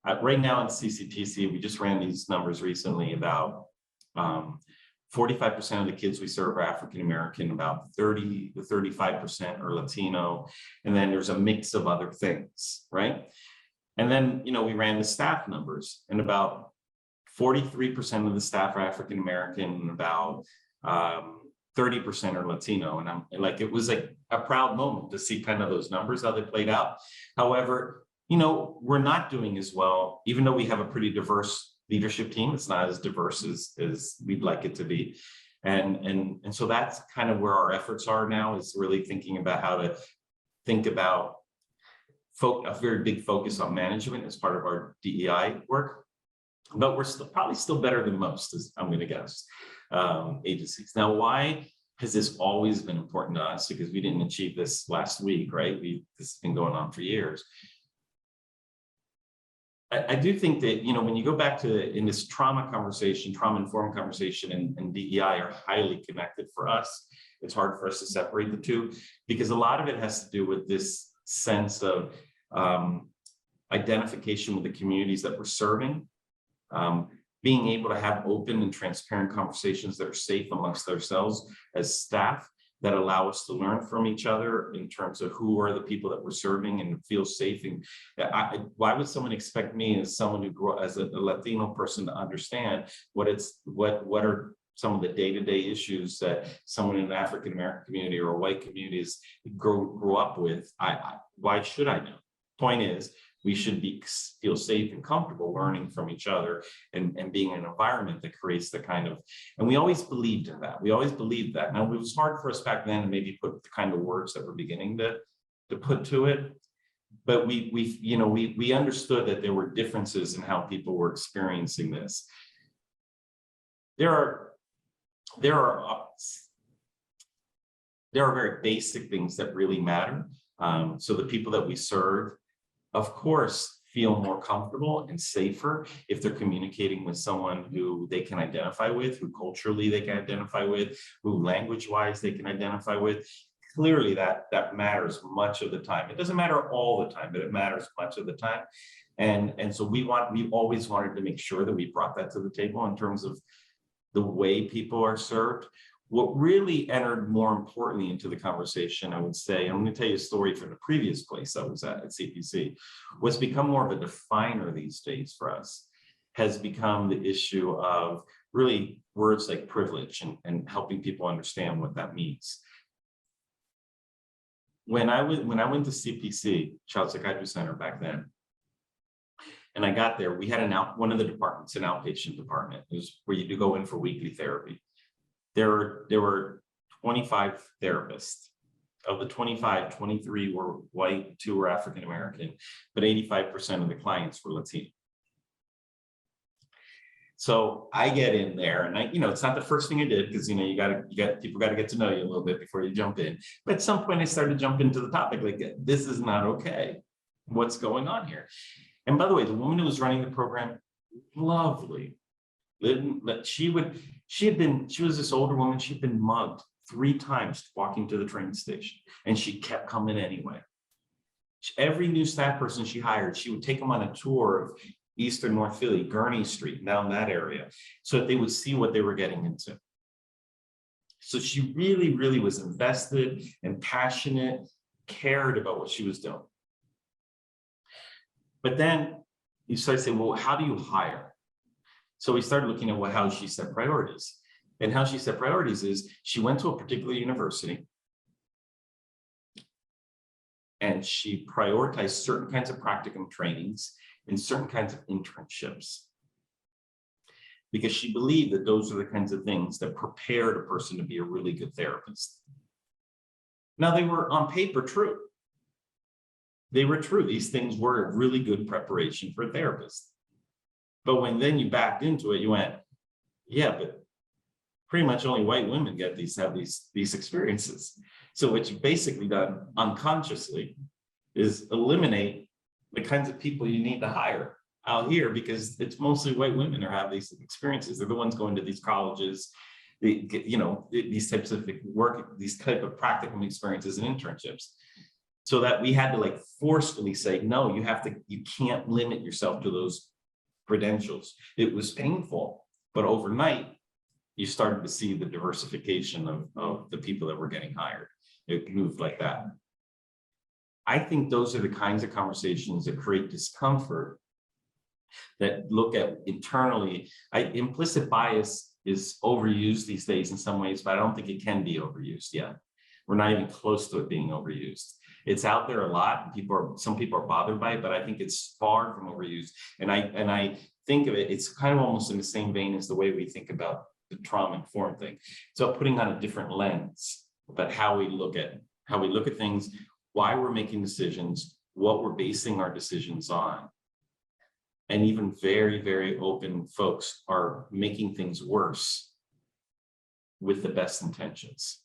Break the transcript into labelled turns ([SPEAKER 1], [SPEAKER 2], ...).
[SPEAKER 1] Right now in CCTC, we just ran these numbers recently about 45% of the kids we serve are African-American, about 30 to 35% are Latino, and then there's a mix of other things, right? And then, we ran the staff numbers, and about 43% of the staff are African-American, and about 30% are Latino. And I'm like, it was like a proud moment to see kind of those numbers, how they played out. However, we're not doing as well, even though we have a pretty diverse leadership team. It's not as diverse as we'd like it to be. And so that's kind of where our efforts are now, is really thinking about how to think about a very big focus on management as part of our DEI work. But we're probably still better than most, as I'm going to guess, agencies. Now, why has this always been important to us? Because we didn't achieve this last week, right? This has been going on for years. I do think that, when you go back to in this trauma-informed conversation and DEI are highly connected for us. It's hard for us to separate the two, because a lot of it has to do with this sense of identification with the communities that we're serving, being able to have open and transparent conversations that are safe amongst ourselves as staff, that allow us to learn from each other in terms of who are the people that we're serving and feel safe. And why would someone expect me, as someone who grew as a Latino person, to understand what are some of the day-to-day issues that someone in an African-American community or a white community grew up with? Why should I know? Point is, we should feel safe and comfortable learning from each other and being in an environment that creates the kind of, and we always believed in that. We always believed that. Now, it was hard for us back then to maybe put the kind of words that we're beginning to put to it, but we understood that there were differences in how people were experiencing this. There are very basic things that really matter. So the people that we serve, of course, feel more comfortable and safer if they're communicating with someone who they can identify with, who culturally they can identify with, who language-wise they can identify with. Clearly, that matters much of the time. It doesn't matter all the time, but it matters much of the time. And so we always wanted to make sure that we brought that to the table in terms of the way people are served. What really entered more importantly into the conversation, I would say, I'm going to tell you a story from the previous place I was at CPC, what's become more of a definer these days for us has become the issue of really words like privilege and helping people understand what that means. When I went to CPC, Child Psychiatry Center back then, and I got there, we had one of the departments, an outpatient department, it was where you do go in for weekly therapy. There were 25 therapists. Of the 25, 23 were white, 2 were African-American, but 85% of the clients were Latino. So I get in there, and it's not the first thing I did, because people got to get to know you a little bit before you jump in. But at some point I started to jump into the topic, like, this is not okay. What's going on here? And by the way, the woman who was running the program, lovely. She was this older woman. She'd been mugged 3 times walking to the train station, and she kept coming anyway. Every new staff person she hired, she would take them on a tour of Eastern North Philly, Gurney Street, down that area, so that they would see what they were getting into. So she really, really was invested and passionate, cared about what she was doing. But then you start to say, well, how do you hire? So we started looking at how she set priorities. And how she set priorities is she went to a particular university and she prioritized certain kinds of practicum trainings and certain kinds of internships, because she believed that those are the kinds of things that prepared a person to be a really good therapist. Now, they were on paper true. They were true. These things were a really good preparation for a therapist. But when then you backed into it, you went, yeah, but pretty much only white women have these experiences. So what you've basically done unconsciously is eliminate the kinds of people you need to hire out here, because it's mostly white women who have these experiences. They're the ones going to these colleges, these types of work, these type of practicum experiences and internships. So that we had to like forcefully say, no, you can't limit yourself to those credentials. It was painful, but overnight, you started to see the diversification of the people that were getting hired. It moved like that. I think those are the kinds of conversations that create discomfort, that look at internally. Implicit bias is overused these days in some ways, but I don't think it can be overused yet. We're not even close to it being overused. It's out there a lot. Some people are bothered by it, but I think it's far from overused. And I think of it, it's kind of almost in the same vein as the way we think about the trauma-informed thing. So putting on a different lens about how we look at things, why we're making decisions, what we're basing our decisions on. And even very, very open folks are making things worse with the best intentions.